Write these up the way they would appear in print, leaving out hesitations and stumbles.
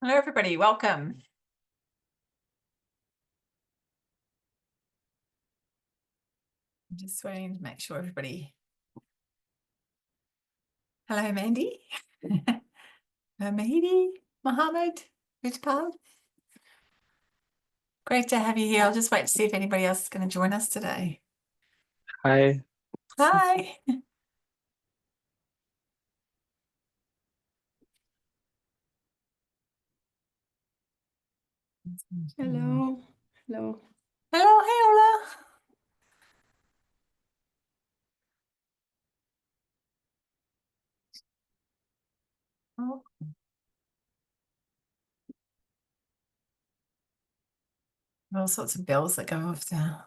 Hello, everybody. Welcome. I'm just waiting to make sure everybody. Hello, Mandy. Mahidi, Mohammed, Rijpal. Great to have you here. I'll just wait to see if anybody else is going to join us today. Hi. Hi. Hello. Hello. Hello, hey, Ola. Oh. All sorts of bells that go off now.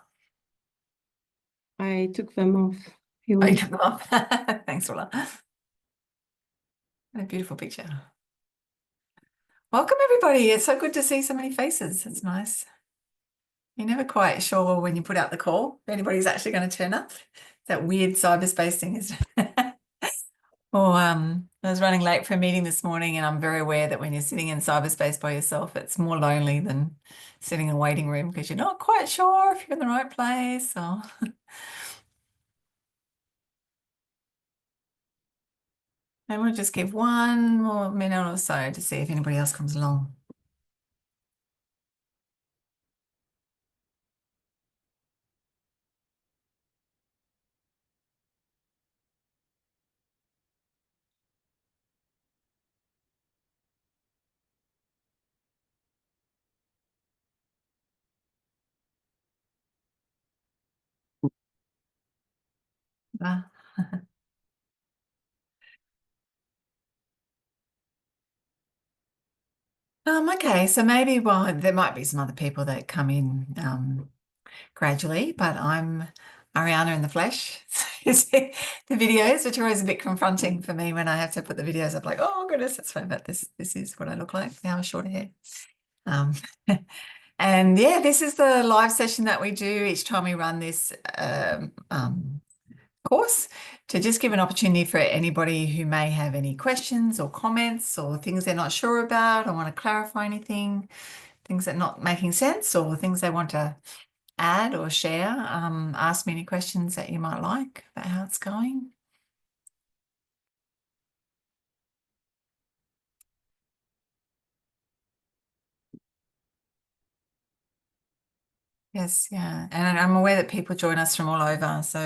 I took them off. You Oh, you want- took them off. Thanks, Ola. What a beautiful picture. Welcome, everybody. It's so good to see so many faces. It's nice. You're never quite sure when you put out the call if anybody's actually going to turn up. That weird cyberspace thing is. I was running late for a meeting this morning, and I'm very aware that when you're sitting in cyberspace by yourself, it's more lonely than sitting in a waiting room because you're not quite sure if you're in the right place. Or and we'll just give one more minute or so to see if anybody else comes along. Ah. Okay, so maybe there might be some other people that come in gradually, but I'm Ariana in the flesh. The videos, which are always a bit confronting for me when I have to put the videos up, like, oh goodness, that's fine, but this is what I look like now with shorter hair. And yeah, this is the live session that we do each time we run this course, to just give an opportunity for anybody who may have any questions or comments or things they're not sure about or want to clarify anything, things that are not making sense or things they want to add or share. Ask me any questions that you might like about how it's going. Yes, yeah. And I'm aware that people join us from all over. So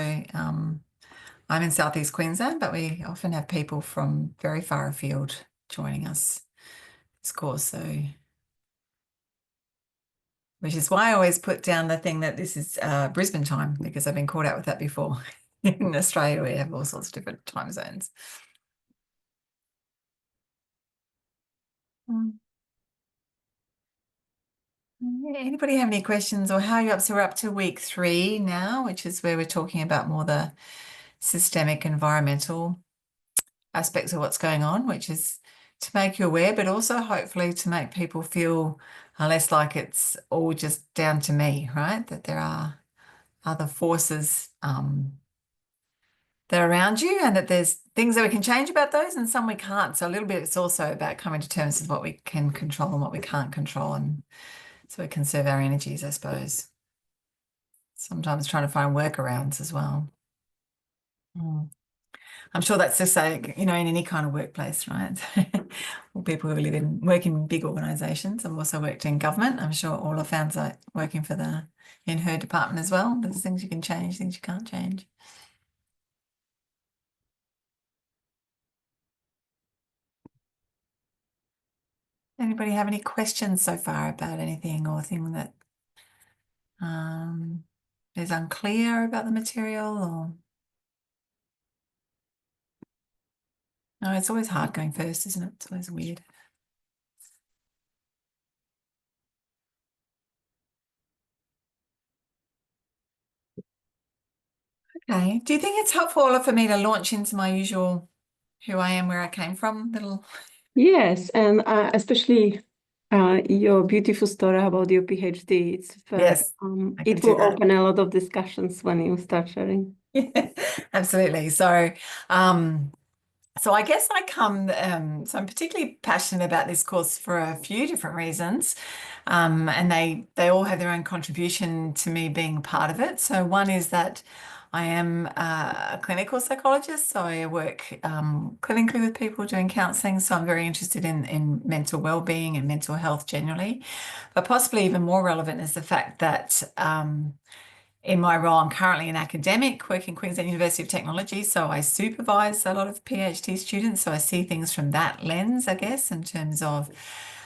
I'm in Southeast Queensland, but we often have people from very far afield joining us this course. So, which is why I always put down the thing that this is Brisbane time, because I've been caught out with that before. In Australia, we have all sorts of different time zones. Anybody have any questions, or how are you up? So we're up to week 3 now, which is where we're talking about more the systemic environmental aspects of what's going on, which is to make you aware, but also hopefully to make people feel less like it's all just down to me, right? That there are other forces that are around you, and that there's things that we can change about those and some we can't. So a little bit, it's also about coming to terms with what we can control and what we can't control, and so we conserve our energies, I suppose. Sometimes trying to find workarounds as well. I'm sure that's just like, in any kind of workplace, right? Or people who work in big organisations. I've also worked in government. I'm sure all have found that working in her department as well. There's things you can change, things you can't change. Anybody have any questions so far about anything or thing that is unclear about the material? Or no, it's always hard going first, isn't it? It's always weird. Okay. Do you think it's helpful for me to launch into my usual who I am, where I came from, little? Yes, and especially your beautiful story about your PhD. Yes, I can it do will that. open a lot of discussions when you start sharing. Absolutely. So So I guess I come, so I'm particularly passionate about this course for a few different reasons. And they all have their own contribution to me being part of it. So one is that I am a clinical psychologist, so I work clinically with people doing counselling. So I'm very interested in mental well-being and mental health generally. But possibly even more relevant is the fact that in my role, I'm currently an academic working Queensland University of Technology, so I supervise a lot of PhD students. So I see things from that lens, I guess, in terms of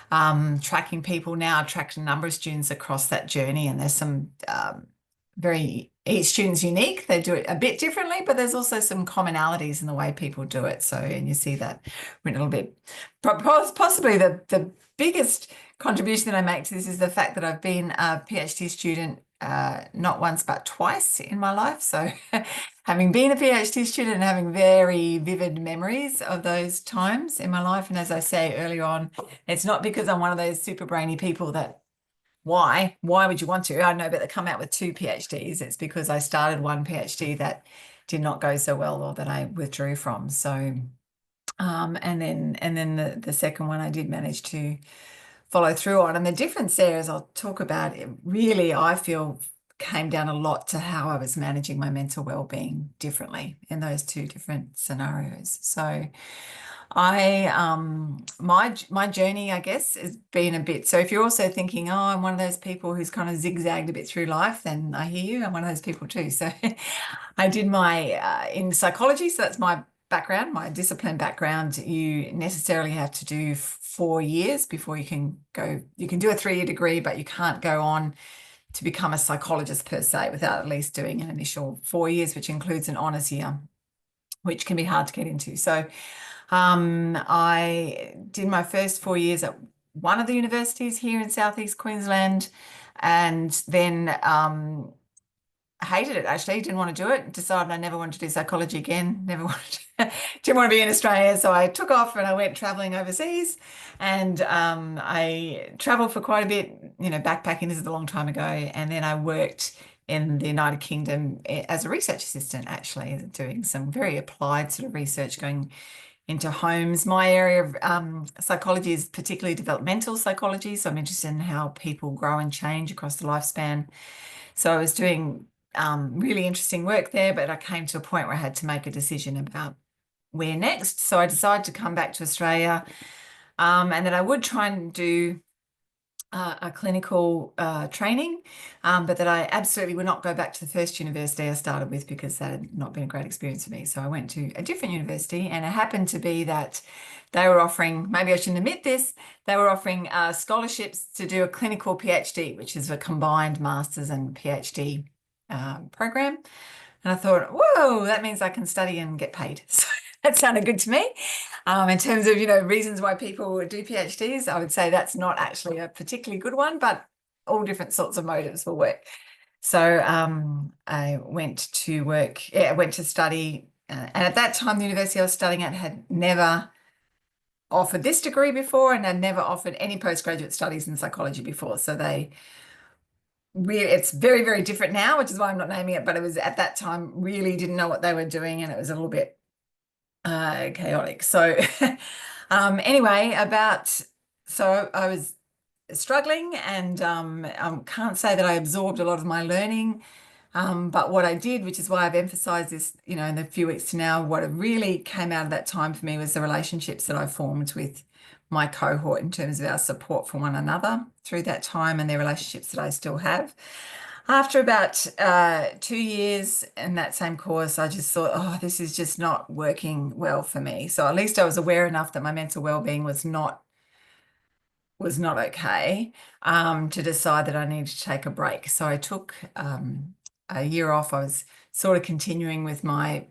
tracking people now. I track a number of students across that journey, and there's some each student's unique. They do it a bit differently, but there's also some commonalities in the way people do it. So, and you see that a little bit. Possibly the biggest contribution that I make to this is the fact that I've been a PhD student not once but twice in my life. So having been a PhD student and having very vivid memories of those times in my life. And as I say earlier on, it's not because I'm one of those super brainy people that why would you want to? I know, but they come out with 2 PhDs. It's because I started one PhD that did not go so well or that I withdrew from. So and then the second one I did manage to follow through on. And the difference there, as I'll talk about, it really, I feel, came down a lot to how I was managing my mental well-being differently in those 2 different scenarios. So my journey, I guess, has been a bit, so if you're also thinking, oh, I'm one of those people who's kind of zigzagged a bit through life, then I hear you. I'm one of those people too. So I did my in psychology, so that's my background, my discipline background. You necessarily have to do 4 years before you can go. You can do a 3-year degree, but you can't go on to become a psychologist per se without at least doing an initial 4 years, which includes an honours year, which can be hard to get into. So I did my first 4 years at one of the universities here in Southeast Queensland, and then hated it, actually. Didn't want to do it. Decided I never wanted to do psychology again. Never wanted to, didn't want to be in Australia. So I took off and I went traveling overseas, and I traveled for quite a bit, backpacking. This is a long time ago. And then I worked in the United Kingdom as a research assistant, actually, doing some very applied sort of research, going into homes. My area of psychology is particularly developmental psychology. So I'm interested in how people grow and change across the lifespan. So I was doing really interesting work there, but I came to a point where I had to make a decision about where next. So I decided to come back to Australia, and that I would try and do a clinical training, but that I absolutely would not go back to the first university I started with, because that had not been a great experience for me. So I went to a different university, and it happened to be that they were offering, maybe I shouldn't admit this, they were offering scholarships to do a clinical PhD, which is a combined master's and PhD program. And I thought, whoa, that means I can study and get paid. So that sounded good to me. In terms of, reasons why people do PhDs, I would say that's not actually a particularly good one, but all different sorts of motives will work. So I went to work, I went to study, and at that time, the university I was studying at had never offered this degree before, and had never offered any postgraduate studies in psychology before. So it's very, very different now, which is why I'm not naming it, but it was at that time really didn't know what they were doing, and it was a little bit chaotic. So anyway, so I was struggling, and I can't say that I absorbed a lot of my learning, but what I did, which is why I've emphasized this, in the few weeks to now, what really came out of that time for me was the relationships that I formed with my cohort in terms of our support for one another through that time, and their relationships that I still have. After about 2 years in that same course, I just thought, oh, this is just not working well for me. So at least I was aware enough that my mental well-being was not okay, to decide that I needed to take a break. So I took a year off. I was sort of continuing with my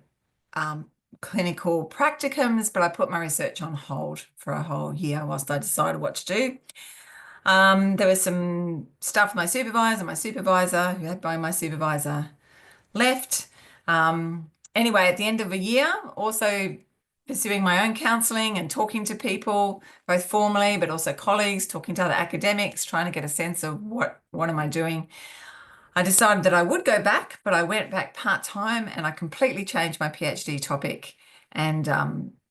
clinical practicums, but I put my research on hold for a whole year whilst I decided what to do. There was some stuff with my supervisor, who had been my supervisor, left. Anyway, at the end of a year, also pursuing my own counselling and talking to people, both formally, but also colleagues, talking to other academics, trying to get a sense of what am I doing. I decided that I would go back, but I went back part-time, and I completely changed my PhD topic, and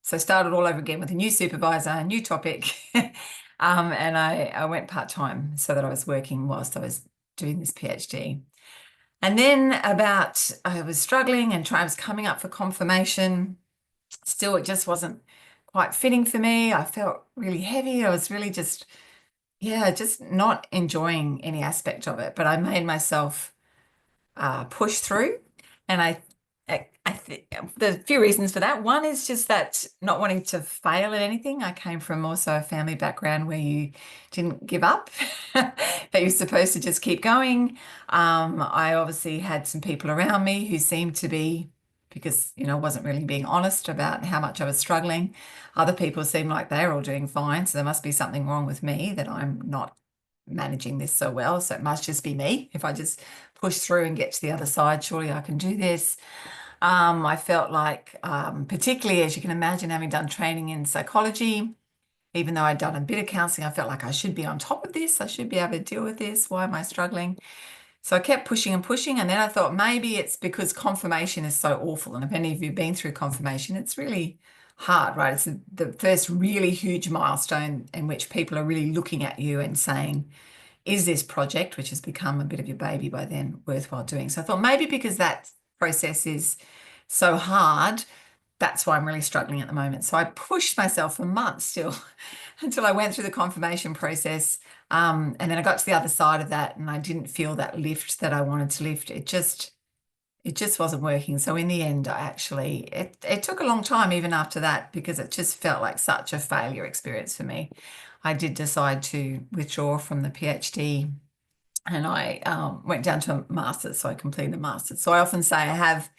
So I started all over again with a new supervisor, a new topic. And I went part-time so that I was working whilst I was doing this PhD. And then I was struggling and I was coming up for confirmation. Still, it just wasn't quite fitting for me. I felt really heavy. I was really just not enjoying any aspect of it. But I made myself push through. And I think there's a few reasons for that. One is just that not wanting to fail at anything. I came from also a family background where you didn't give up, that you're supposed to just keep going. I obviously had some people around me who seemed to be, because I wasn't really being honest about how much I was struggling. Other people seemed like they're all doing fine, so there must be something wrong with me, that I'm not managing this so well. So it must just be me. If I just push through and get to the other side, surely I can do this. I felt like, particularly as you can imagine, having done training in psychology, even though I'd done a bit of counseling, I felt like I should be on top of this. I should be able to deal with this. Why am I struggling? So I kept pushing and pushing. And then I thought maybe it's because confirmation is so awful. And if any of you have been through confirmation, it's really hard, right? It's the first really huge milestone in which people are really looking at you and saying, is this project, which has become a bit of your baby by then, worthwhile doing? So I thought maybe because that process is so hard, that's why I'm really struggling at the moment. So I pushed myself for months still until I went through the confirmation process. And then I got to the other side of that and I didn't feel that lift that I wanted to lift. It just wasn't working. So in the end, it took a long time even after that, because it just felt like such a failure experience for me. I did decide to withdraw from the PhD and I went down to a master's. So I completed a master's. So I often say I have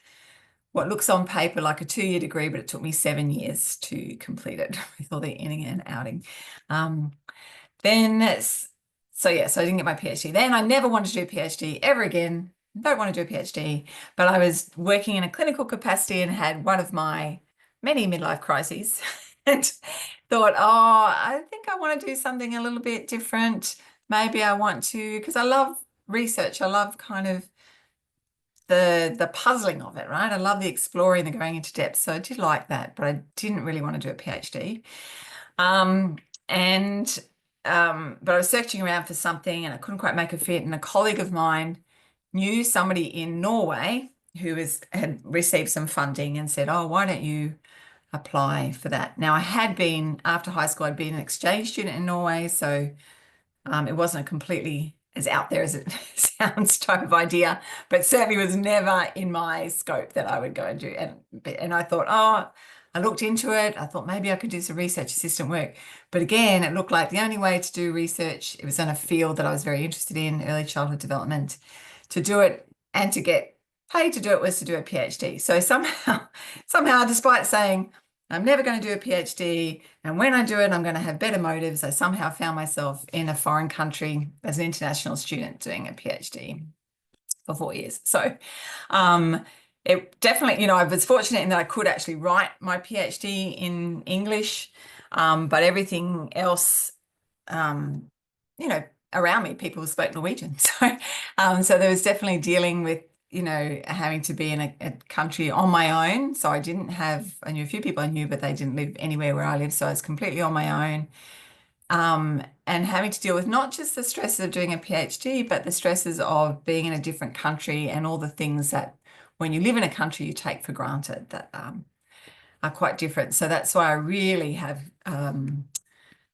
what looks on paper like a 2-year degree, but it took me 7 years to complete it with all the inning and outing. So I didn't get my PhD. Then I never wanted to do a PhD ever again. Don't want to do a PhD, but I was working in a clinical capacity and had one of my many midlife crises and thought, oh, I think I want to do something a little bit different. Maybe I want to, because I love research. I love kind of the puzzling of it, right? I love the exploring, the going into depth. So I did like that, but I didn't really want to do a PhD. But I was searching around for something and I couldn't quite make a fit. And a colleague of mine knew somebody in Norway who had received some funding and said, oh, why don't you apply for that? Now, after high school, I'd been an exchange student in Norway. So it wasn't a completely as out there as it sounds type of idea, but certainly was never in my scope that I would go and do. And I thought, I looked into it. I thought maybe I could do some research assistant work. But again, it looked like the only way to do research, it was in a field that I was very interested in, early childhood development, to do it and to get paid to do it was to do a PhD. So somehow, despite saying, I'm never going to do a PhD, and when I do it, I'm going to have better motives, I somehow found myself in a foreign country as an international student doing a PhD for 4 years. So it definitely, I was fortunate in that I could actually write my PhD in English, but everything else, around me, people spoke Norwegian. So there was definitely dealing with having to be in a country on my own. So I knew a few people I knew, but they didn't live anywhere where I live. So I was completely on my own. And having to deal with not just the stresses of doing a PhD, but the stresses of being in a different country and all the things that when you live in a country you take for granted that are quite different. So that's why I really have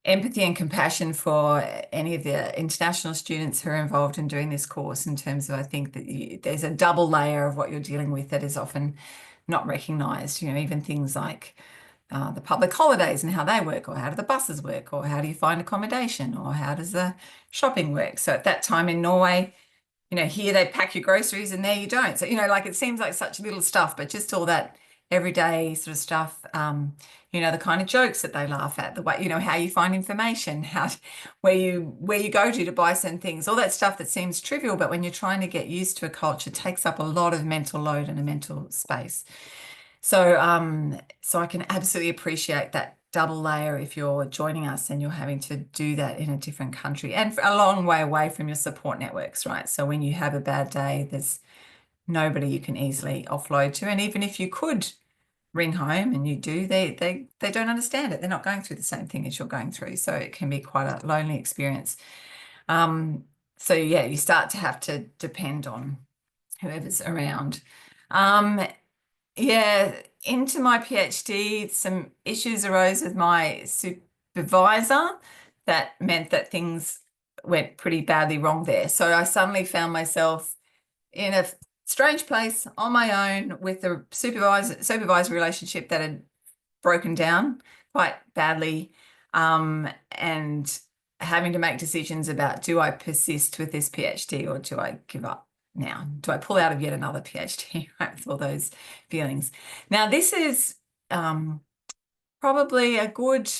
empathy and compassion for any of the international students who are involved in doing this course, in terms of, I think that there's a double layer of what you're dealing with that is often not recognised. Even things like the public holidays and how they work, or how do the buses work, or how do you find accommodation, or how does the shopping work. So at that time in Norway, here they pack your groceries and there you don't. So, it seems like such little stuff, but just all that everyday sort of stuff, the kind of jokes that they laugh at, the way, how you find information, where you go to buy certain things, all that stuff that seems trivial, but when you're trying to get used to a culture, it takes up a lot of mental load and a mental space. So I can absolutely appreciate that double layer if you're joining us and you're having to do that in a different country and a long way away from your support networks, right? So when you have a bad day, there's nobody you can easily offload to. And even if you could ring home and you do, they don't understand it. They're not going through the same thing as you're going through. So it can be quite a lonely experience. So yeah, you start to have to depend on whoever's around. Yeah, into my PhD, some issues arose with my supervisor that meant that things went pretty badly wrong there. So I suddenly found myself in a strange place on my own with a supervisor relationship that had broken down quite badly, and having to make decisions about, do I persist with this PhD or do I give up now? Do I pull out of yet another PhD, right, with all those feelings? Now, this is probably a good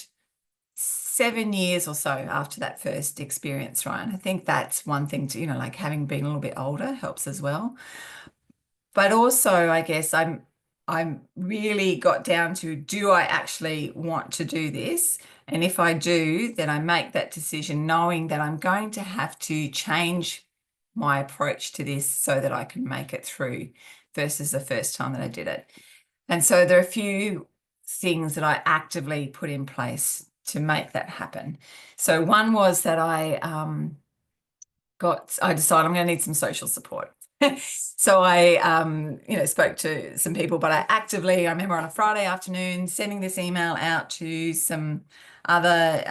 7 years or so after that first experience, right? I think that's one thing to, like having been a little bit older helps as well. But also, I guess I'm really got down to, do I actually want to do this? And if I do, then I make that decision knowing that I'm going to have to change my approach to this so that I can make it through versus the first time that I did it. And so there are a few things that I actively put in place to make that happen. So one was that I decided I'm going to need some social support. So I, spoke to some people, but I remember on a Friday afternoon sending this email out to some other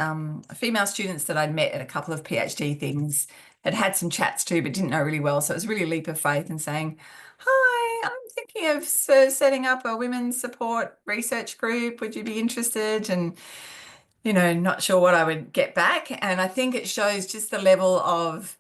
female students that I'd met at a couple of PhD things, had some chats too, but didn't know really well. So it was really a leap of faith and saying, hi, I'm thinking of setting up a women's support research group. Would you be interested? And, not sure what I would get back. And I think it shows just the level of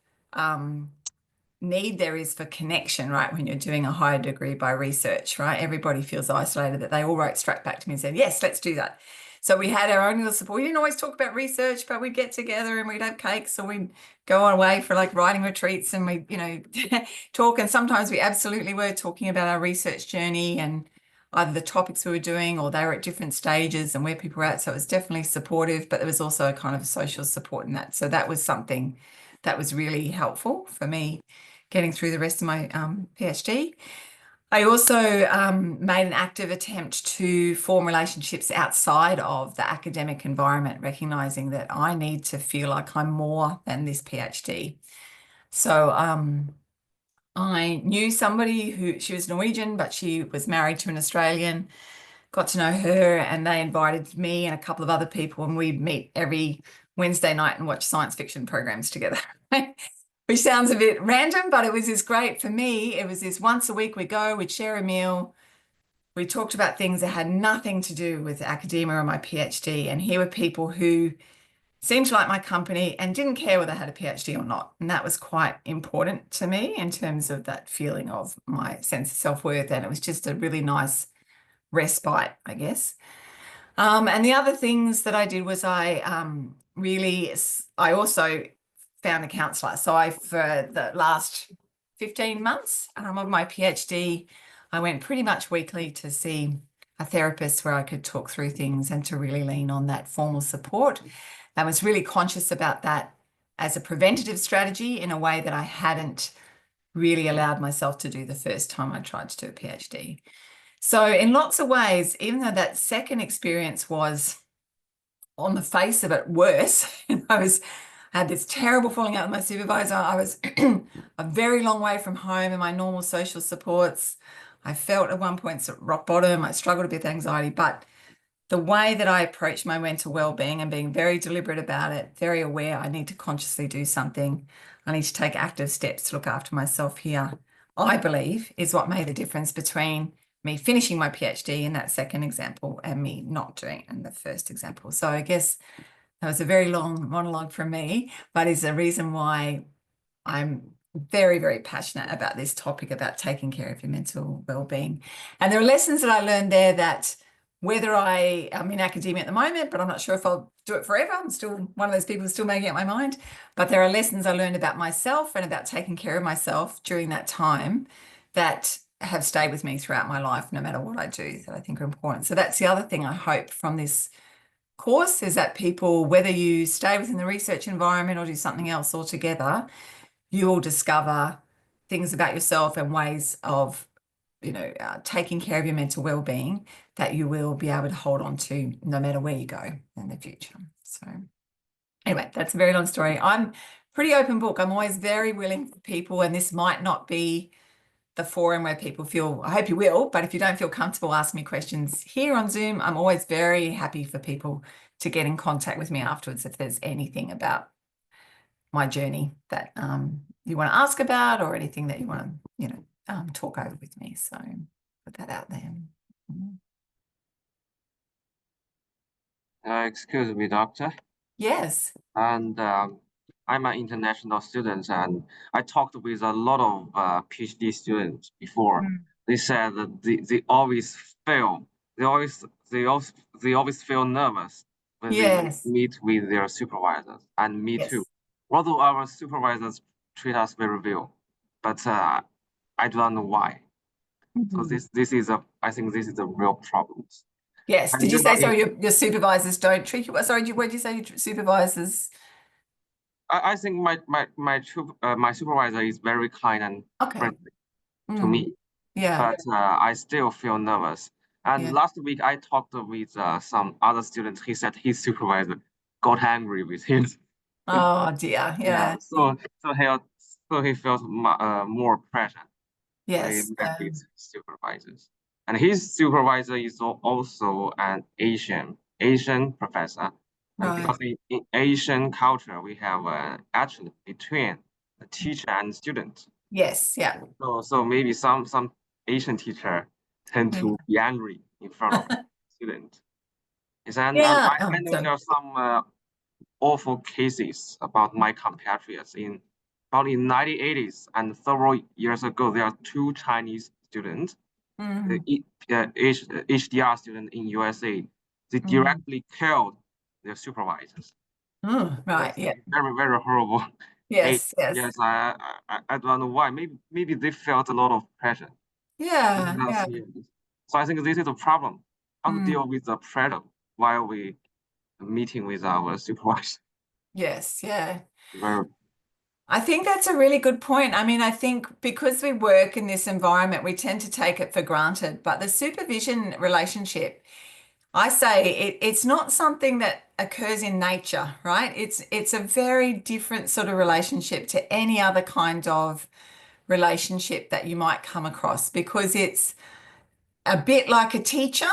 need there is for connection, right? When you're doing a higher degree by research, right? Everybody feels isolated, that they all wrote straight back to me and said, yes, let's do that. So we had our own little support. We didn't always talk about research, but we'd get together and we'd have cakes, or we'd go away for like writing retreats, and we, talk. And sometimes we absolutely were talking about our research journey and either the topics we were doing, or they were at different stages and where people were at. So it was definitely supportive, but there was also a kind of social support in that. So that was something that was really helpful for me getting through the rest of my PhD. I also made an active attempt to form relationships outside of the academic environment, recognizing that I need to feel like I'm more than this PhD. So I knew somebody she was Norwegian, but she was married to an Australian, got to know her, and they invited me and a couple of other people, and we'd meet every Wednesday night and watch science fiction programs together. Which sounds a bit random, but it was this great for me. It was this once a week, we'd share a meal. We talked about things that had nothing to do with academia or my PhD. And here were people who seemed to like my company and didn't care whether I had a PhD or not. And that was quite important to me in terms of that feeling of my sense of self-worth. And it was just a really nice respite, I guess. And the other things that I did was I also found a counsellor. So for the last 15 months of my PhD, I went pretty much weekly to see a therapist where I could talk through things and to really lean on that formal support. I was really conscious about that as a preventative strategy in a way that I hadn't really allowed myself to do the first time I tried to do a PhD. So in lots of ways, even though that second experience was on the face of it worse, I had this terrible falling out with my supervisor. I was a very long way from home and my normal social supports. I felt at one point at rock bottom. I struggled a bit with anxiety, but the way that I approached my mental well-being and being very deliberate about it, very aware, I need to consciously do something. I need to take active steps to look after myself here, I believe, is what made the difference between me finishing my PhD in that second example and me not doing it in the first example. So I guess that was a very long monologue from me, but is a reason why I'm very, very passionate about this topic, about taking care of your mental well-being. And there are lessons that I learned there that whether I'm in academia at the moment, but I'm not sure if I'll do it forever. I'm still one of those people who's still making up my mind. But there are lessons I learned about myself and about taking care of myself during that time that have stayed with me throughout my life, no matter what I do, that I think are important. So that's the other thing I hope from this course, is that people, whether you stay within the research environment or do something else altogether, you will discover things about yourself and ways of taking care of your mental well-being that you will be able to hold on to no matter where you go in the future. So anyway, that's a very long story. I'm pretty open book. I'm always very willing for people, and this might not be the forum where people feel, I hope you will, but if you don't feel comfortable asking me questions here on Zoom, I'm always very happy for people to get in contact with me afterwards if there's anything about my journey that you want to ask about, or anything that you want to, talk over with me. So put that out there. Excuse me, doctor. Yes. And I'm an international student, and I talked with a lot of PhD students before. They said that they always fail. They always feel nervous when Yes. they meet with their supervisors, and me Yes. too. Although our supervisors treat us very well, but I don't know why. So I think this is a real problem. Yes. And Did you say so? in- Your supervisors don't treat you? Sorry, what did you say? Your supervisors? I think my supervisor is very kind and Okay. friendly to me, Yeah. but I still feel nervous. And Yeah. last week I talked with some other students. He said his supervisor got angry with him. Oh dear. Yeah. So he felt more pressure when he Yes. met his supervisors. And his supervisor is also an Asian professor. And Right. because in Asian culture, we have actually between the teacher and student. Yes. Yeah. So maybe some Asian teacher tend to be angry in front of student. Yes, and Yeah. I know there are some awful cases about my compatriots about in 1980s and several years ago. There are two Chinese students, HDR student in USA. They directly killed their supervisors. Right. Yeah. Very, very horrible. Yes. Yes. Yes, I don't know why. Maybe they felt a lot of pressure. Yeah. Yeah. So I think this is a problem. How to deal with the pressure while we meeting with our supervisor. Yes. Yeah. Very I think that's a really good point. I mean, I think because we work in this environment, we tend to take it for granted. But the supervision relationship, I say it's not something that occurs in nature, right? It's a very different sort of relationship to any other kind of relationship that you might come across, because it's a bit like a teacher,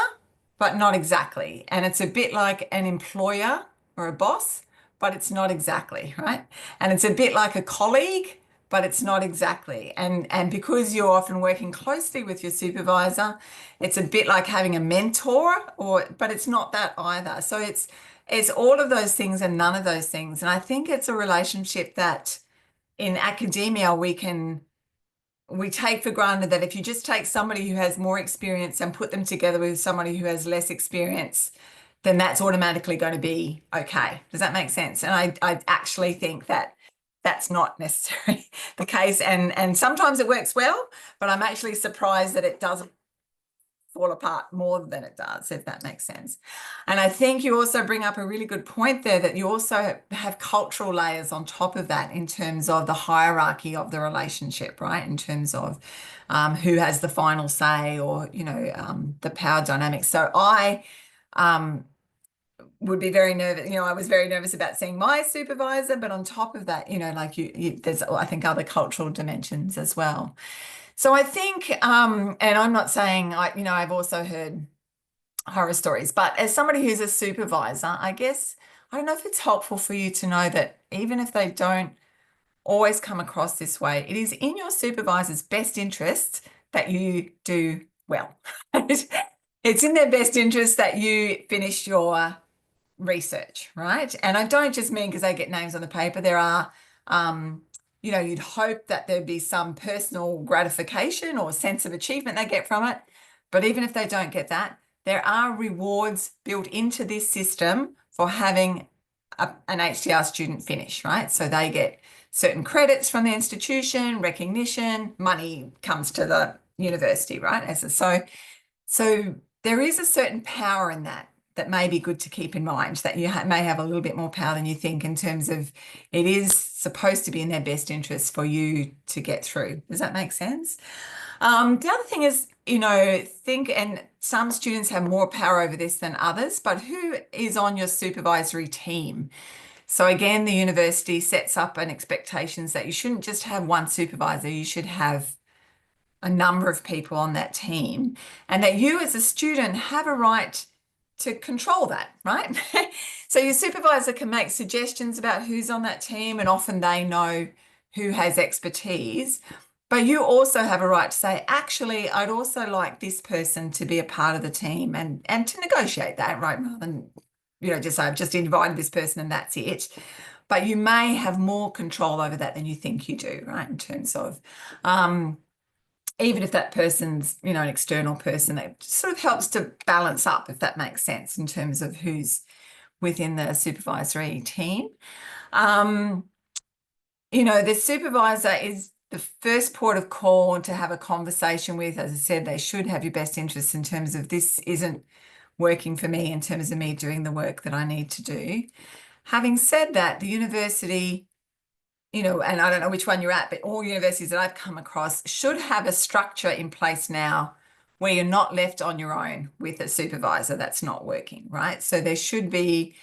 but not exactly. And it's a bit like an employer or a boss, but it's not exactly, right? And it's a bit like a colleague, but it's not exactly. And because you're often working closely with your supervisor, it's a bit like having a mentor, but it's not that either. So it's all of those things and none of those things. And I think it's a relationship that in academia we take for granted that if you just take somebody who has more experience and put them together with somebody who has less experience, then that's automatically going to be okay. Does that make sense? And I actually think that that's not necessarily the case. And sometimes it works well, but I'm actually surprised that it doesn't fall apart more than it does, if that makes sense. And I think you also bring up a really good point there, that you also have cultural layers on top of that in terms of the hierarchy of the relationship, right? In terms of who has the final say, or, the power dynamics. So I would be very nervous. I was very nervous about seeing my supervisor, but on top of that, there's, I think, other cultural dimensions as well. So I think, and I'm not saying, I've also heard horror stories, but as somebody who's a supervisor, I guess, I don't know if it's helpful for you to know that even if they don't always come across this way, it is in your supervisor's best interest that you do well. It's in their best interest that you finish your research, right? And I don't just mean because they get names on the paper. There are, you'd hope that there'd be some personal gratification or sense of achievement they get from it. But even if they don't get that, there are rewards built into this system for having an HDR student finish, right? So they get certain credits from the institution, recognition, money comes to the university, right? So there is a certain power in that may be good to keep in mind, that you may have a little bit more power than you think, in terms of it is supposed to be in their best interest for you to get through. Does that make sense? The other thing is, you know, think, and some students have more power over this than others, but who is on your supervisory team? So again, the university sets up an expectations that you shouldn't just have one supervisor, you should have a number of people on that team, and that you as a student have a right to control that, right? So your supervisor can make suggestions about who's on that team, and often they know who has expertise, but you also have a right to say, actually, I'd also like this person to be a part of the team, and to negotiate that, right? Rather than, you know, just say, I've just invited this person and that's it. But you may have more control over that than you think you do, right? In terms of, even if that person's, you know, an external person, that sort of helps to balance up, if that makes sense, in terms of who's within the supervisory team. You know, the supervisor is the first port of call to have a conversation with. As I said, they should have your best interests in terms of this isn't working for me in terms of me doing the work that I need to do. Having said that, the university, you know, and I don't know which one you're at, but all universities that I've come across should have a structure in place now where you're not left on your own with a supervisor that's not working, right? So there should be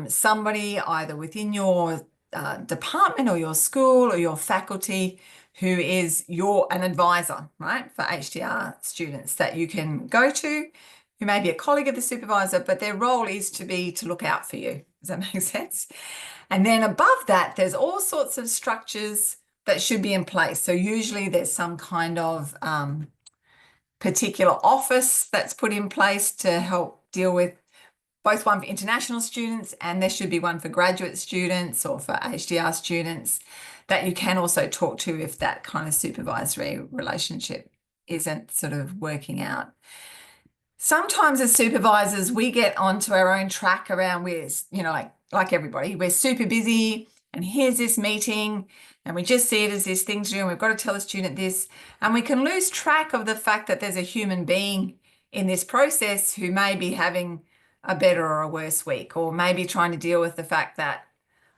somebody either within your department or your school or your faculty who is an advisor, right, for HDR students that you can go to, who may be a colleague of the supervisor, but their role is to look out for you. Does that make sense? And then above that, there's all sorts of structures that should be in place. So usually there's some kind of particular office that's put in place to help deal with both one for international students, and there should be one for graduate students or for HDR students that you can also talk to if that kind of supervisory relationship isn't sort of working out. Sometimes as supervisors, we get onto our own track around with, you know, like everybody, we're super busy and here's this meeting and we just see it as this thing to do and we've got to tell the student this, and we can lose track of the fact that there's a human being in this process who may be having a better or a worse week, or maybe trying to deal with the fact that,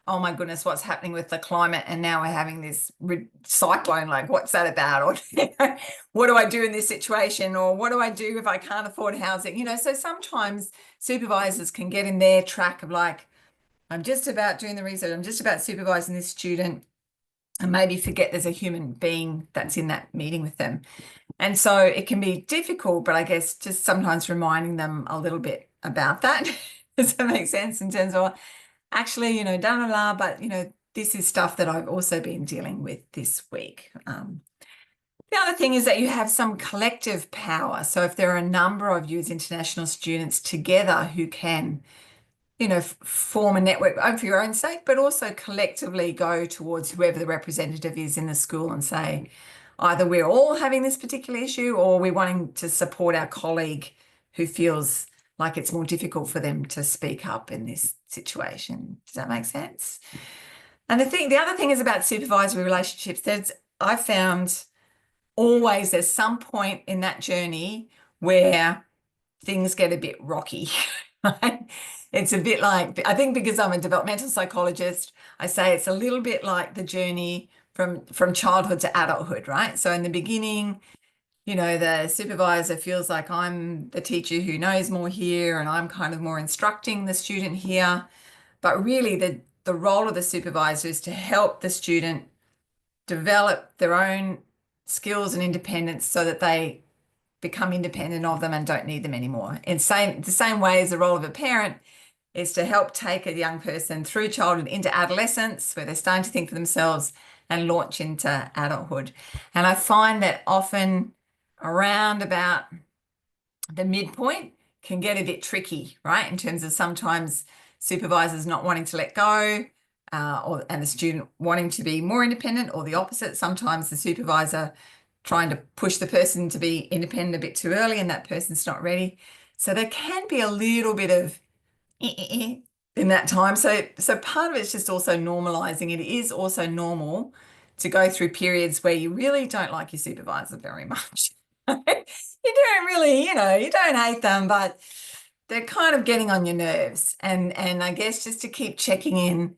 oh my goodness, what's happening with the climate, and now we're having this cyclone, like what's that about? Or what do I do in this situation? Or what do I do if I can't afford housing? You know, so sometimes supervisors can get in their track of like, I'm just about doing the research, I'm just about supervising this student, and maybe forget there's a human being that's in that meeting with them. And so it can be difficult, but I guess just sometimes reminding them a little bit about that. Does that make sense? In terms of, actually, you know, but, you know, this is stuff that I've also been dealing with this week. The other thing is that you have some collective power. So if there are a number of you as international students together who can, you know, form a network for your own sake, but also collectively go towards whoever the representative is in the school and say, either we're all having this particular issue or we're wanting to support our colleague who feels like it's more difficult for them to speak up in this situation. Does that make sense? And the other thing is about supervisory relationships. I found always there's some point in that journey where things get a bit rocky, right? It's a bit like, I think because I'm a developmental psychologist, I say it's a little bit like the journey from childhood to adulthood, right? So in the beginning, you know, the supervisor feels like I'm the teacher who knows more here and I'm kind of more instructing the student here. But really the role of the supervisor is to help the student develop their own skills and independence so that they become independent of them and don't need them anymore. In the same way as the role of a parent is to help take a young person through childhood into adolescence, where they're starting to think for themselves, and launch into adulthood. And I find that often around about the midpoint can get a bit tricky, right? In terms of sometimes supervisors not wanting to let go, and the student wanting to be more independent, or the opposite. Sometimes the supervisor trying to push the person to be independent a bit too early and that person's not ready. So there can be a little bit of in that time. So part of it's just also normalizing. It is also normal to go through periods where you really don't like your supervisor very much. You don't really, you know, you don't hate them, but they're kind of getting on your nerves. And I guess just to keep checking in,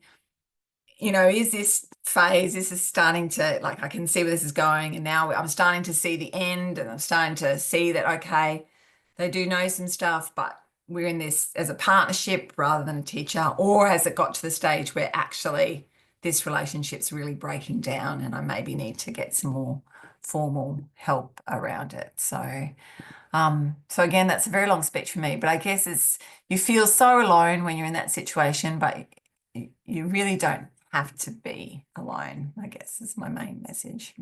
you know, is this phase, this is starting to, like, I can see where this is going, and now I'm starting to see the end, and I'm starting to see that, okay, they do know some stuff, but we're in this as a partnership rather than a teacher? Or has it got to the stage where actually this relationship's really breaking down and I maybe need to get some more formal help around it? So again, that's a very long speech for me, but I guess it's, you feel so alone when you're in that situation, but you really don't have to be alone, I guess is my main message.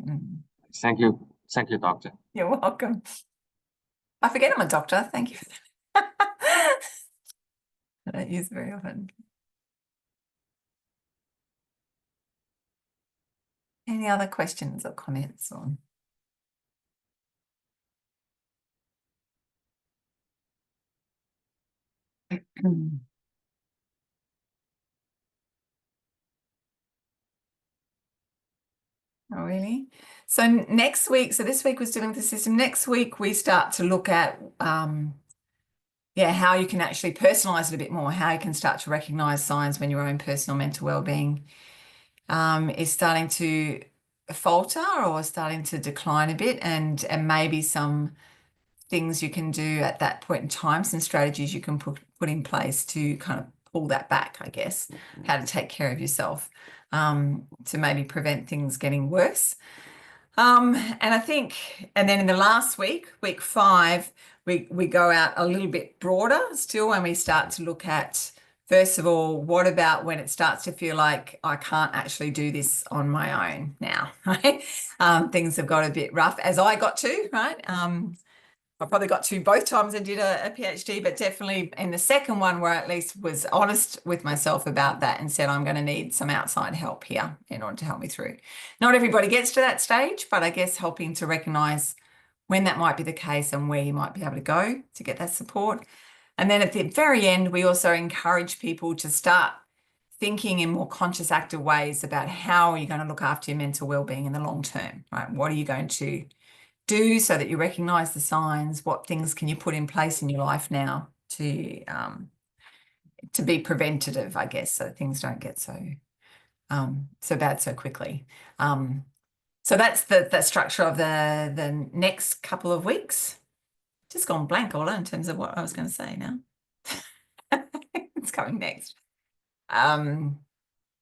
Thank you. Thank you, Doctor. You're welcome. I forget I'm a doctor. Thank you for that. I don't use it very often. Any other questions or comments on? Oh, really? So next week, so this week was dealing with the system. Next week, we start to look at, how you can actually personalize it a bit more, how you can start to recognize signs when your own personal mental well-being is starting to falter or starting to decline a bit, and maybe some things you can do at that point in time, some strategies you can put in place to kind of pull that back, I guess, how to take care of yourself to maybe prevent things getting worse. And I think, and then in the last week, week 5, we go out a little bit broader still, when we start to look at, first of all, what about when it starts to feel like I can't actually do this on my own now, right? Things have got a bit rough, as I got to, right? I probably got to both times I did a PhD, but definitely in the second one, where I at least was honest with myself about that and said, I'm going to need some outside help here in order to help me through. Not everybody gets to that stage, but I guess helping to recognize when that might be the case and where you might be able to go to get that support. And then at the very end, we also encourage people to start thinking in more conscious, active ways about how are you going to look after your mental well-being in the long term, right? What are you going to do so that you recognize the signs? What things can you put in place in your life now to be preventative, I guess, so that things don't get so bad so quickly. So that's the structure of the next couple of weeks. Just gone blank, Ola, in terms of what I was going to say now. It's coming next.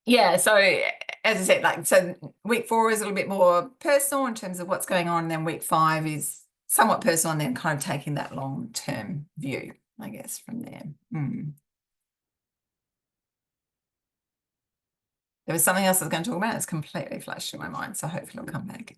Yeah, so as I said, like, so week 4 is a little bit more personal in terms of what's going on, and then week 5 is somewhat personal, and then kind of taking that long-term view, I guess, from there. There was something else I was going to talk about. It's completely flashed through my mind, so hopefully it'll come back.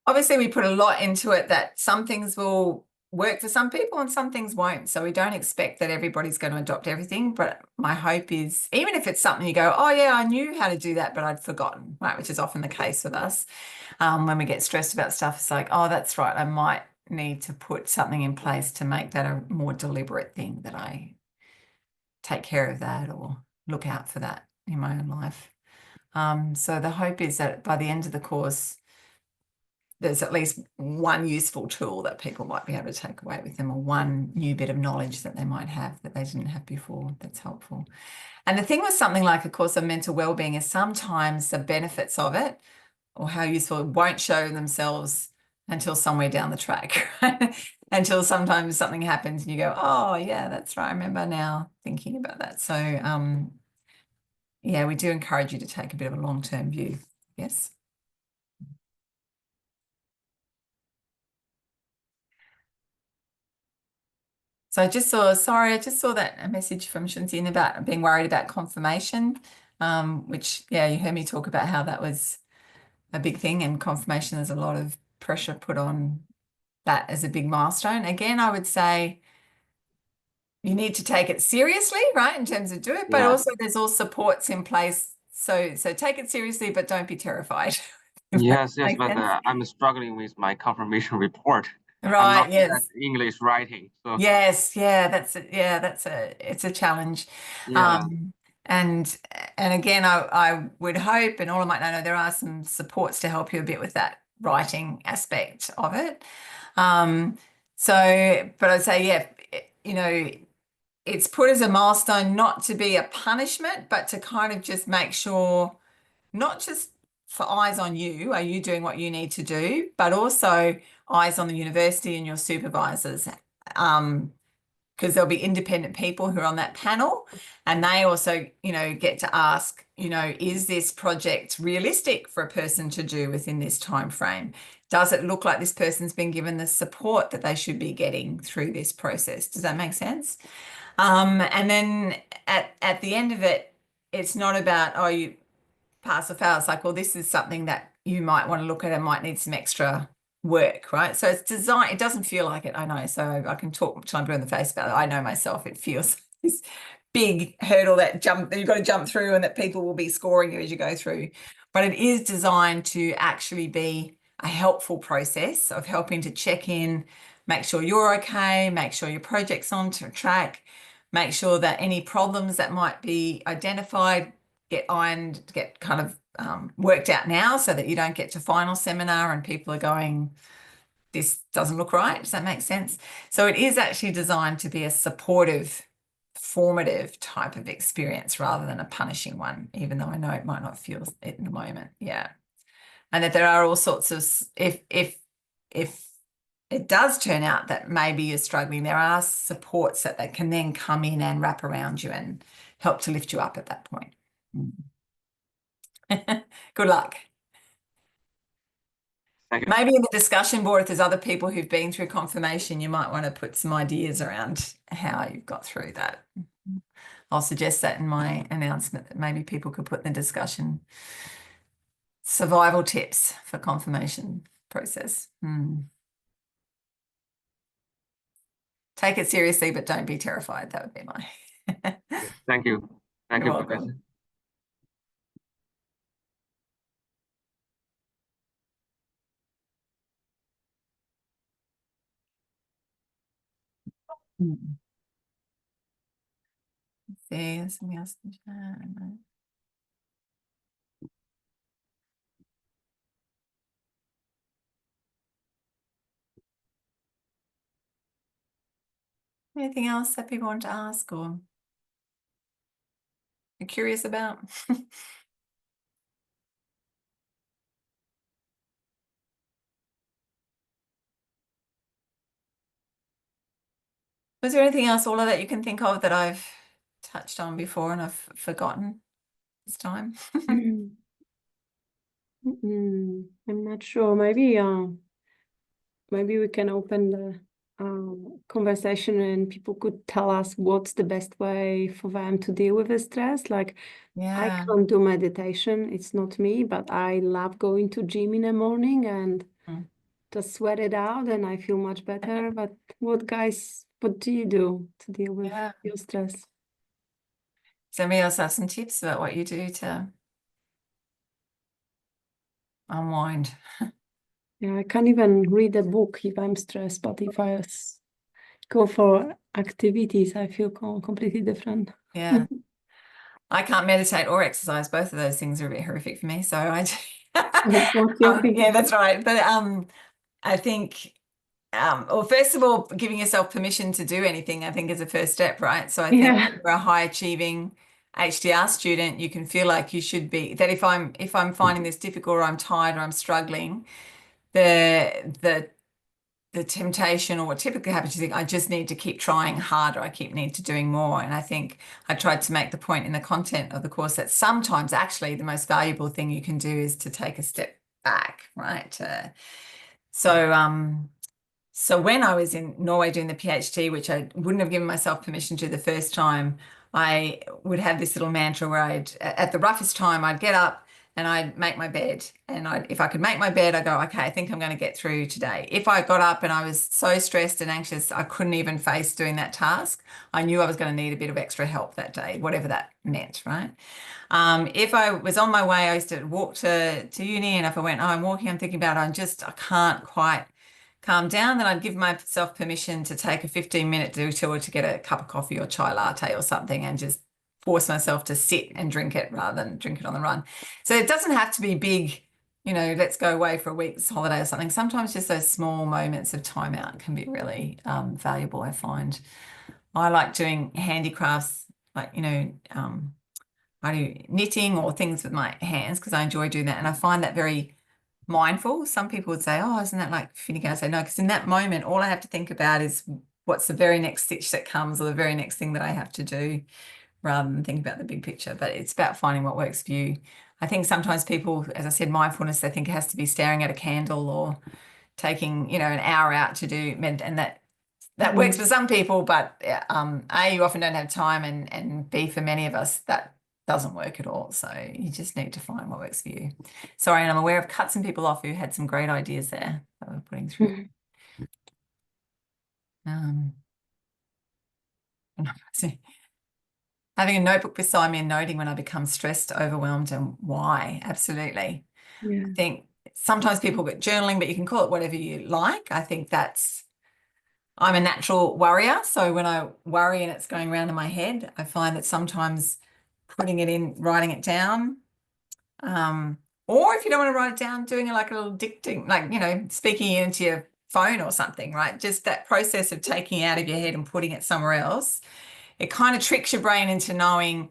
Obviously, we put a lot into it, that some things will work for some people and some things won't. So we don't expect that everybody's going to adopt everything. But my hope is, even if it's something you go, oh yeah, I knew how to do that, but I'd forgotten, right? Which is often the case with us. When we get stressed about stuff, it's like, oh, that's right, I might need to put something in place to make that a more deliberate thing, that I take care of that or look out for that in my own life. So the hope is that by the end of the course, there's at least one useful tool that people might be able to take away with them, or one new bit of knowledge that they might have that they didn't have before that's helpful. And the thing with something like a course on mental well-being is sometimes the benefits of it, or how useful it, won't show themselves until somewhere down the track, right? Until sometimes something happens and you go, oh yeah, that's right, I remember now thinking about that. So yeah, we do encourage you to take a bit of a long-term view. Yes. So I just saw that a message from Shanzine about being worried about confirmation, which, yeah, you heard me talk about how that was a big thing, and confirmation, there's a lot of pressure put on that as a big milestone. Again, I would say you need to take it seriously, right, in terms of do it, but also there's all supports in place. So take it seriously, but don't be terrified. Yes, but I'm struggling with my confirmation report. I'm Right, not good at yes. English writing. So Yes, yeah, it's a challenge. yeah, And again, I would hope, and all of my know there are some supports to help you a bit with that writing aspect of it. So, but I'd say, yeah, you know, it's put as a milestone not to be a punishment, but to kind of just make sure, not just for eyes on you, are you doing what you need to do, but also eyes on the university and your supervisors. Because there'll be independent people who are on that panel, and they also, you know, get to ask, you know, is this project realistic for a person to do within this time frame? Does it look like this person's been given the support that they should be getting through this process? Does that make sense? And then at the end of it, it's not about, oh, you pass or fail. It's like, well, this is something that you might want to look at and might need some extra work, right? So it's designed, it doesn't feel like it, I know. So I can talk till I'm blue in the face about it. I know myself, it feels this big hurdle that you've got to jump through and that people will be scoring you as you go through. But it is designed to actually be a helpful process of helping to check in, make sure you're okay, make sure your project's on track, make sure that any problems that might be identified get kind of worked out now, so that you don't get to final seminar and people are going, this doesn't look right. Does that make sense? So it is actually designed to be a supportive, formative type of experience rather than a punishing one, even though I know it might not feel it in the moment. Yeah. And that there are all sorts of, if it does turn out that maybe you're struggling, there are supports that can then come in and wrap around you and help to lift you up at that point. Good luck. thank you. Maybe in the discussion board, if there's other people who've been through confirmation, you might want to put some ideas around how you've got through that. I'll suggest that in my announcement, that maybe people could put in the discussion survival tips for confirmation process. Take it seriously, but don't be terrified. That would be my. Thank you. Thank You're you, welcome. Professor. Let's see, there's something else in chat. No. Anything else that people want to ask or are curious about? Was there anything else, Orla, that you can think of that I've touched on before and I've forgotten this time? I'm not sure. Maybe we can open the conversation and people could tell us what's the best way for them to deal with the stress. Like, I Yeah. can't do meditation. It's not me, but I love going to gym in the morning and just sweat it out and I feel much better. But what do you do to deal with your stress? Does anybody else have some tips about what you do to unwind? Yeah, I can't even read a book if I'm stressed, but if I go for activities, I feel completely different. Yeah. I can't meditate or exercise. Both of those things are a bit horrific for me. So That's what you're thinking. yeah, that's right. But I think well, first of all, giving yourself permission to do anything, I think, is a first step, right? So I think if you're a high achieving HDR student, you can feel like you should be, that if I'm finding this difficult or I'm tired or I'm struggling, the temptation, or what typically happens, you think, I just need to keep trying harder, I need to doing more. And I think I tried to make the point in the content of the course that sometimes actually the most valuable thing you can do is to take a step back, right? So when I was in Norway doing the PhD, which I wouldn't have given myself permission to the first time, I would have this little mantra where at the roughest time, I'd get up and I'd make my bed. And if I could make my bed, I'd go, okay, I think I'm going to get through today. If I got up and I was so stressed and anxious, I couldn't even face doing that task, I knew I was going to need a bit of extra help that day, whatever that meant, right? If I was on my way, I used to walk to uni, and if I went, oh, I'm walking, I'm thinking about, I can't quite calm down, then I'd give myself permission to take a 15-minute detour to get a cup of coffee or chai latte or something and just force myself to sit and drink it rather than drink it on the run. So it doesn't have to be big, you know, let's go away for a week's holiday or something. Sometimes just those small moments of time out can be really valuable, I find. I like doing handicrafts, like, you know, I do knitting or things with my hands because I enjoy doing that. And I find that very mindful. Some people would say, oh, isn't that like finicky? I say, no, because in that moment, all I have to think about is what's the very next stitch that comes or the very next thing that I have to do rather than think about the big picture. But it's about finding what works for you. I think sometimes people, as I said, mindfulness, they think it has to be staring at a candle or taking, you know, an hour out to do, and that works for some people, but A, you often don't have time, and B, for many of us, that doesn't work at all. So you just need to find what works for you. Sorry, and I'm aware of cut some people off who had some great ideas there that we're putting through. Having a notebook beside me and noting when I become stressed, overwhelmed, and why. Absolutely. Yeah. I think sometimes people get journaling, but you can call it whatever you like. I think I'm a natural worrier. So when I worry and it's going around in my head, I find that sometimes putting it in, writing it down, or if you don't want to write it down, doing it like a little dicting, like, you know, speaking it into your phone or something, right? Just that process of taking it out of your head and putting it somewhere else. It kind of tricks your brain into knowing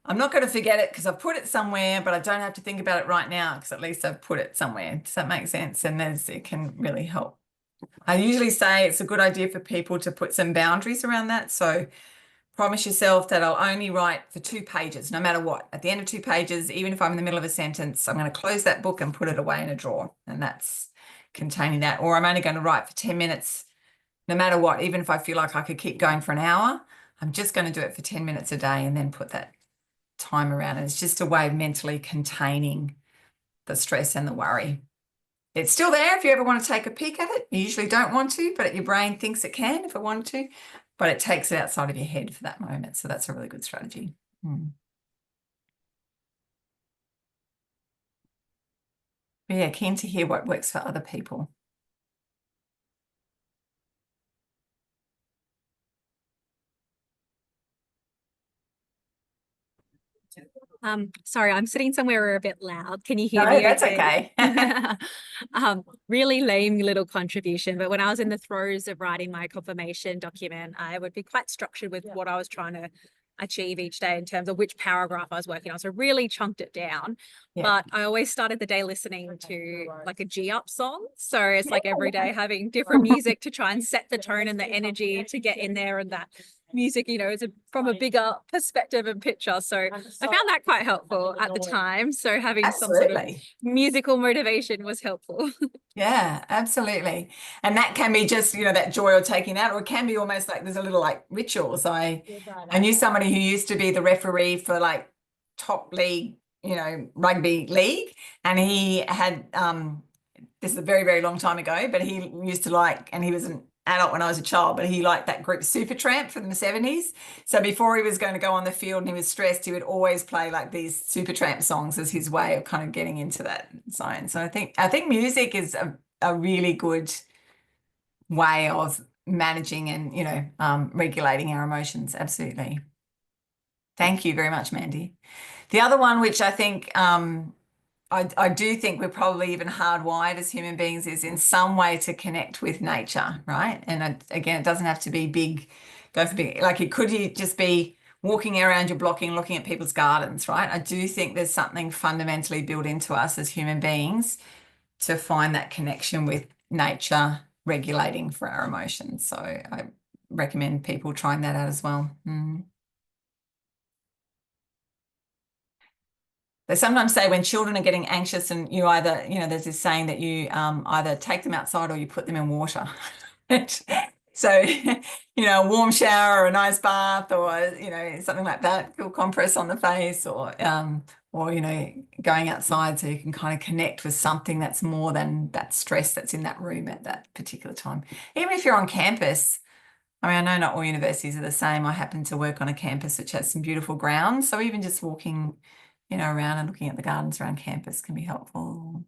I'm not going to forget it because I've put it somewhere, but I don't have to think about it right now because at least I've put it somewhere. Does that make sense? And it can really help. I usually say it's a good idea for people to put some boundaries around that. So promise yourself that I'll only write for 2 pages, no matter what. At the end of 2 pages, even if I'm in the middle of a sentence, I'm going to close that book and put it away in a drawer. And that's containing that. Or I'm only going to write for 10 minutes, no matter what. Even if I feel like I could keep going for an hour, I'm just going to do it for 10 minutes a day and then put that time around. And it's just a way of mentally containing the stress and the worry. It's still there if you ever want to take a peek at it. You usually don't want to, but your brain thinks it can if it wanted to, but it takes it outside of your head for that moment. So that's a really good strategy. But yeah, keen to hear what works for other people. Sorry, I'm sitting somewhere we're a bit loud. Can you hear No, me? that's okay. Really lame little contribution, but when I was in the throes of writing my confirmation document, I would be quite structured with what I was trying to achieve each day in terms of which paragraph I was working on. So really chunked it down. Yeah. But I always started the day listening to like a G-up song. So it's like every day having different music to try and set the tone and the energy to get in there, and that music, you know, is from a bigger perspective and picture. So I found that quite helpful at the time. So having some sort of musical motivation was helpful. Yeah, absolutely. And that can be just, you know, that joy of taking that, or it can be almost like there's a little like rituals. I knew somebody who used to be the referee for like top league, you know, rugby league, and he had this is a very, very long time ago, but he used to like, and he was an adult when I was a child, but he liked that group Supertramp from the 70s. So before he was going to go on the field and he was stressed, he would always play like these Supertramp songs as his way of kind of getting into that zone. So I think music is a really good way of managing and, you know, regulating our emotions. Absolutely. Thank you very much, Mandy. The other one, which I think I do think we're probably even hardwired as human beings, is in some way to connect with nature, right? And again, it doesn't have to be big, go for big, like it could just be walking around your block and looking at people's gardens, right? I do think there's something fundamentally built into us as human beings to find that connection with nature regulating for our emotions. So I recommend people trying that out as well. They sometimes say when children are getting anxious, and you either, you know, there's this saying that you either take them outside or you put them in water. So, you know, a warm shower or a nice bath, or, you know, something like that, cool compress on the face, or, you know, going outside so you can kind of connect with something that's more than that stress that's in that room at that particular time. Even if you're on campus, I mean, I know not all universities are the same. I happen to work on a campus which has some beautiful grounds. So even just walking, you know, around and looking at the gardens around campus can be helpful.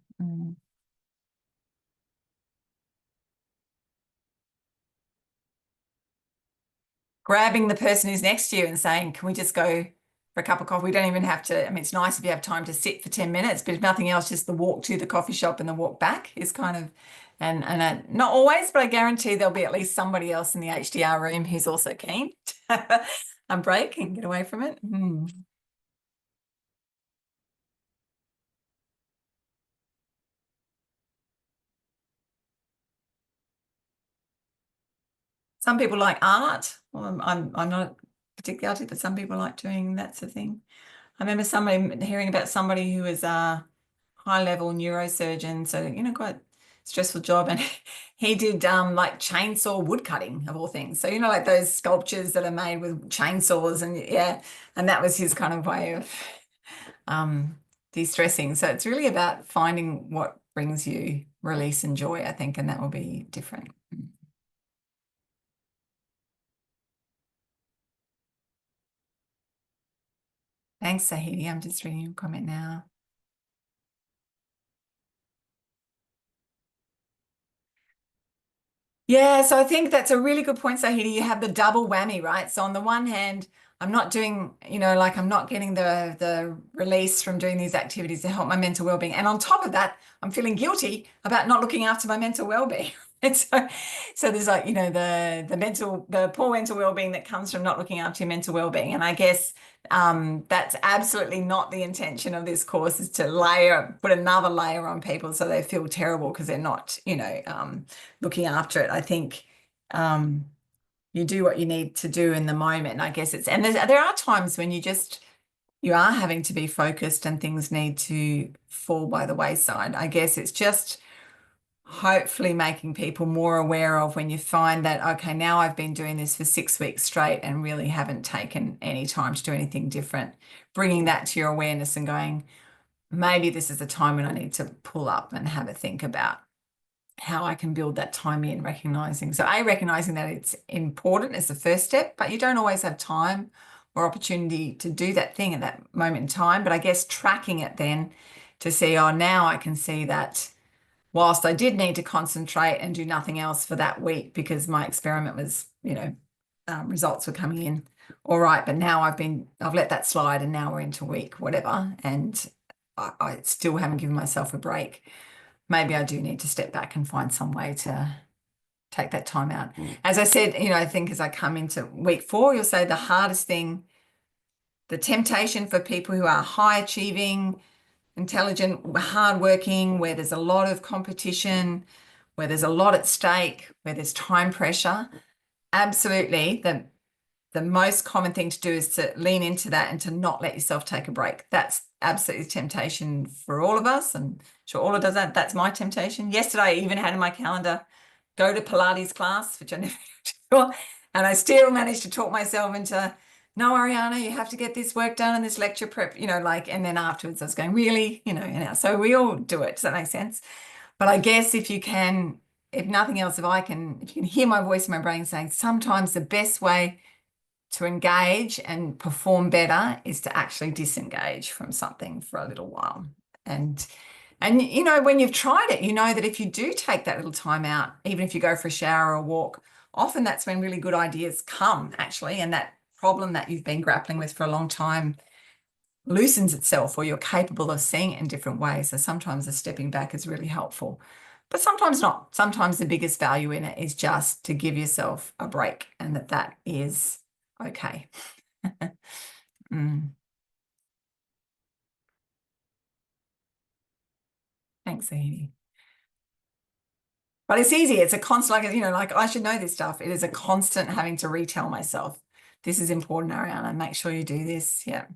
grabbing the person who's next to you and saying, can we just go for a cup of coffee? We don't even have to, I mean, it's nice if you have time to sit for 10 minutes, but if nothing else, just the walk to the coffee shop and the walk back is kind of, and not always, but I guarantee there'll be at least somebody else in the HDR room who's also keen to have a break and get away from it. Some people like art. Well, I'm not particularly arty, but some people like doing that sort of thing. I remember hearing about somebody who was a high-level neurosurgeon, so quite stressful job, and he did like chainsaw wood cutting of all things. So like those sculptures that are made with chainsaws, and that was his kind of way of de-stressing. So it's really about finding what brings you release and joy, I think, and that will be different. Thanks, Sahidi. I'm just reading your comment now. Yeah, so I think that's a really good point, Sahidi. You have the double whammy, right? So on the one hand, I'm not doing, like I'm not getting the release from doing these activities to help my mental well-being. And on top of that, I'm feeling guilty about not looking after my mental well-being. And so there's like, the poor mental well-being that comes from not looking after your mental well-being. And I guess that's absolutely not the intention of this course, is to put another layer on people so they feel terrible because they're not, looking after it. I think you do what you need to do in the moment. I guess there are times when you are having to be focused and things need to fall by the wayside. I guess it's just hopefully making people more aware of when you find that, okay, now I've been doing this for 6 weeks straight and really haven't taken any time to do anything different, bringing that to your awareness and going, maybe this is a time when I need to pull up and have a think about how I can build that time in, recognizing that it's important as the first step, but you don't always have time or opportunity to do that thing at that moment in time. But I guess tracking it then to see, oh, now I can see that whilst I did need to concentrate and do nothing else for that week because my experiment was, results were coming in all right, but now I've let that slide and now we're into week whatever, and I still haven't given myself a break. Maybe I do need to step back and find some way to take that time out. As I said, I think as I come into week 4, you'll say the hardest thing, the temptation for people who are high achieving, intelligent, hardworking, where there's a lot of competition, where there's a lot at stake, where there's time pressure, absolutely the most common thing to do is to lean into that and to not let yourself take a break. That's absolutely temptation for all of us. And I'm sure Orla does that. That's my temptation. Yesterday, I even had in my calendar, go to Pilates class, which I never do. And I still managed to talk myself into, no, Ariana, you have to get this work done and this lecture prep, and then afterwards I was going, really, so we all do it. Does that make sense? But I guess if you can, if nothing else, if you can hear my voice in my brain saying sometimes the best way to engage and perform better is to actually disengage from something for a little while. And when you've tried it, that if you do take that little time out, even if you go for a shower or a walk, often that's when really good ideas come, actually, and that problem that you've been grappling with for a long time loosens itself, or you're capable of seeing it in different ways. So sometimes the stepping back is really helpful, but sometimes not. Sometimes the biggest value in it is just to give yourself a break, and that is okay. Thanks, Sahidi. But it's easy. It's a constant, like I should know this stuff. It is a constant having to retell myself, this is important, Ariana, make sure you do this. Yeah.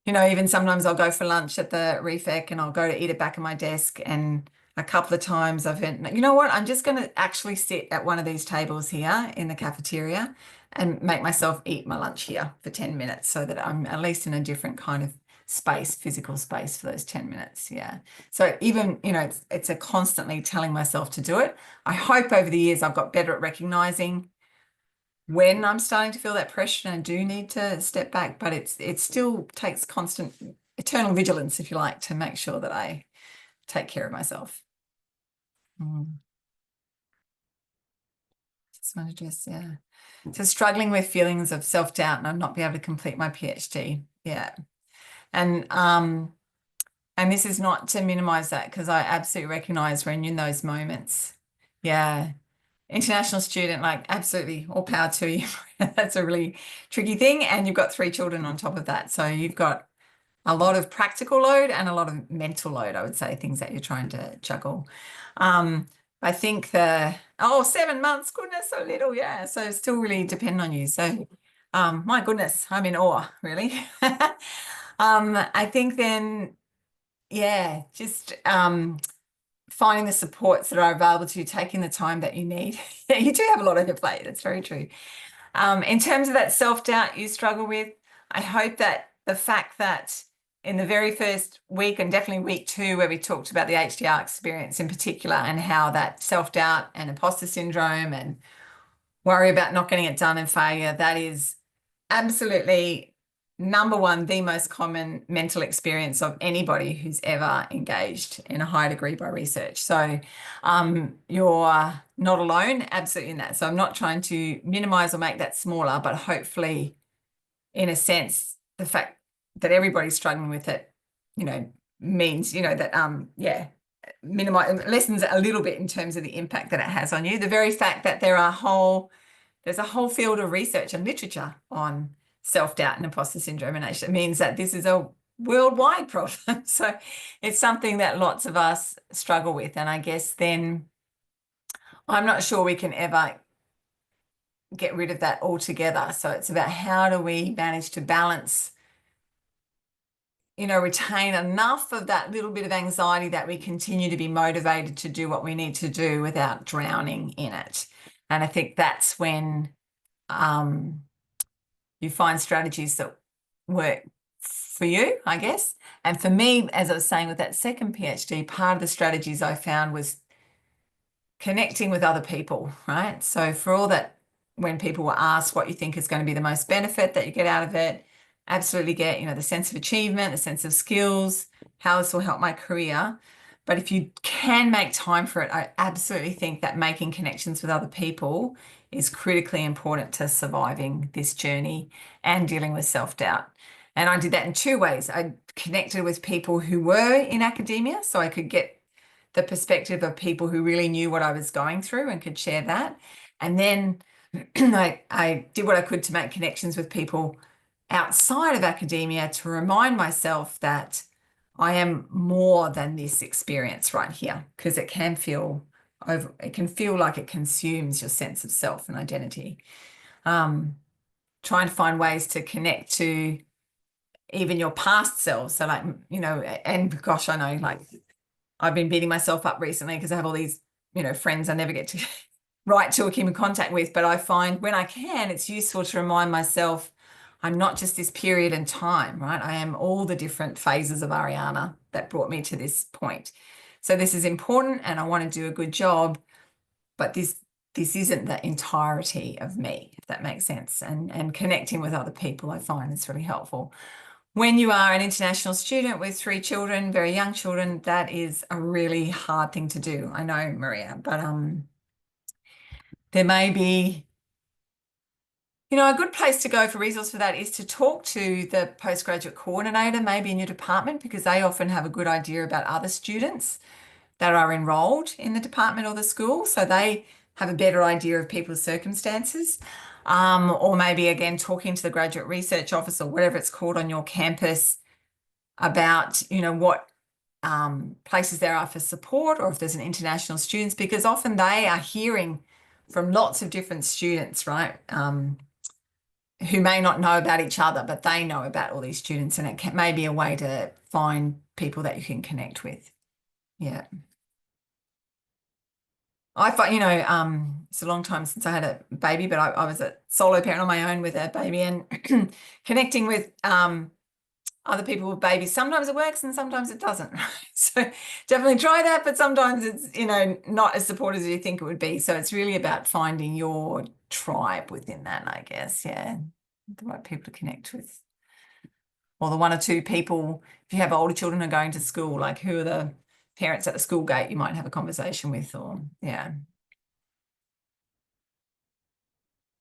Even sometimes I'll go for lunch at the Refec and I'll go to eat it back at my desk. And a couple of times I've been, you know what, I'm just going to actually sit at one of these tables here in the cafeteria and make myself eat my lunch here for 10 minutes so that I'm at least in a different kind of space, physical space for those 10 minutes. Yeah. So even, it's a constantly telling myself to do it. I hope over the years I've got better at recognizing when I'm starting to feel that pressure and I do need to step back, but it still takes constant eternal vigilance, if you like, to make sure that I take care of myself. So yeah. So struggling with feelings of self-doubt and not be able to complete my PhD. Yeah. And this is not to minimize that, because I absolutely recognize when you're in those moments. Yeah. International student, like, absolutely all power to you. That's a really tricky thing. And you've got 3 children on top of that. So you've got a lot of practical load and a lot of mental load, I would say, things that you're trying to juggle. I think 7 months, goodness, so little. Yeah. So still really depend on you. So, my goodness, I'm in awe, really. I think then, yeah, just, finding the supports that are available to you, taking the time that you need. You do have a lot on your plate. That's very true. In terms of that self-doubt you struggle with, I hope that the fact that in the very first week, and definitely week 2, where we talked about the HDR experience in particular and how that self-doubt and imposter syndrome and worry about not getting it done and failure, that is absolutely number 1, the most common mental experience of anybody who's ever engaged in a high degree by research. So you're not alone, absolutely, in that. So I'm not trying to minimize or make that smaller, but hopefully, in a sense, the fact that everybody's struggling with it, means, that, minimize, lessens it a little bit in terms of the impact that it has on you. The very fact that there's a whole field of research and literature on self-doubt and imposter syndrome, and it means that this is a worldwide problem. So it's something that lots of us struggle with. And I guess then I'm not sure we can ever get rid of that altogether. So it's about how do we manage to balance, retain enough of that little bit of anxiety that we continue to be motivated to do what we need to do without drowning in it. And I think that's when you find strategies that work for you, I guess. And for me, as I was saying, with that second PhD, part of the strategies I found was connecting with other people, right? So for all that, when people were asked what you think is going to be the most benefit that you get out of it, absolutely get, the sense of achievement, the sense of skills, how this will help my career. But if you can make time for it, I absolutely think that making connections with other people is critically important to surviving this journey and dealing with self-doubt. And I did that in 2 ways. I connected with people who were in academia, so I could get the perspective of people who really knew what I was going through and could share that. And then I did what I could to make connections with people outside of academia to remind myself that I am more than this experience right here, because it can feel like it consumes your sense of self and identity. Trying to find ways to connect to even your past self. So and gosh, I know, like, I've been beating myself up recently because I have all these, friends I never get to write to or keep in contact with. But I find when I can, it's useful to remind myself I'm not just this period in time, right? I am all the different phases of Ariana that brought me to this point. So this is important and I want to do a good job, but this isn't the entirety of me, if that makes sense. And connecting with other people, I find, is really helpful. When you are an international student with 3 children, very young children, that is a really hard thing to do. I know, Maria, but there may be, a good place to go for resource for that is to talk to the postgraduate coordinator, maybe in your department, because they often have a good idea about other students that are enrolled in the department or the school. So they have a better idea of people's circumstances. Or maybe, again, talking to the graduate research office or whatever it's called on your campus about, what places there are for support, or if there's an international students, because often they are hearing from lots of different students, right, who may not know about each other, but they know about all these students, and it may be a way to find people that you can connect with. Yeah. I find, it's a long time since I had a baby, but I was a solo parent on my own with a baby, and connecting with other people with babies, sometimes it works and sometimes it doesn't. So definitely try that, but sometimes it's, not as supportive as you think it would be. So it's really about finding your tribe within that, I guess. Yeah, the right people to connect with. Or the 1 or 2 people, if you have older children who are going to school, like, who are the parents at the school gate you might have a conversation with, or yeah.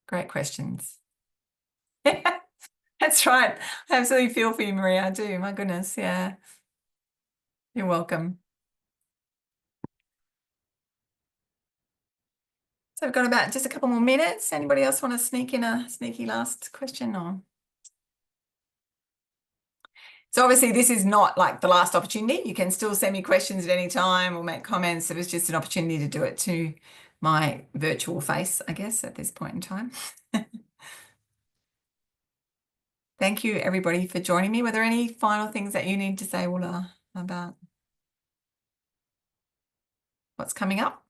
Great questions. That's right. I absolutely feel for you, Maria. I do. My goodness. Yeah. You're welcome. So we've got about just a couple more minutes. Anybody else want to sneak in a sneaky last question or? So obviously this is not like the last opportunity. You can still send me questions at any time or make comments. It was just an opportunity to do it to my virtual face, I guess, at this point in time. Thank you, everybody, for joining me. Were there any final things that you need to say, Ulla, about what's coming up?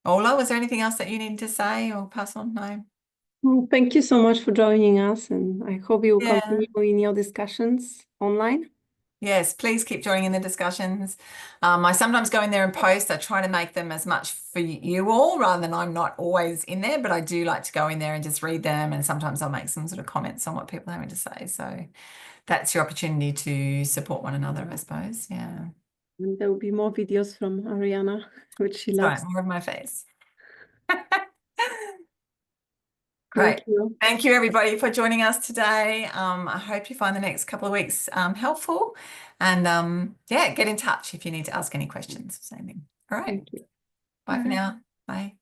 Ola, was there anything else that you need to say or pass on? No? Well, thank you so much for joining us, and I hope you will Yeah. continue in your discussions online. Yes, please keep joining in the discussions. I sometimes go in there and post. I try to make them as much for you all rather than I'm not always in there, but I do like to go in there and just read them. And sometimes I'll make some sort of comments on what people are having to say. So that's your opportunity to support one another, I suppose. Yeah. And there will be more videos from Ariana, which she That's loves. right, more of my face. Thank Great. you. Thank you, everybody, for joining us today. I hope you find the next couple of weeks helpful. And yeah, get in touch if you need to ask any questions or something. All right. Thank you. Bye for Bye. now. Bye.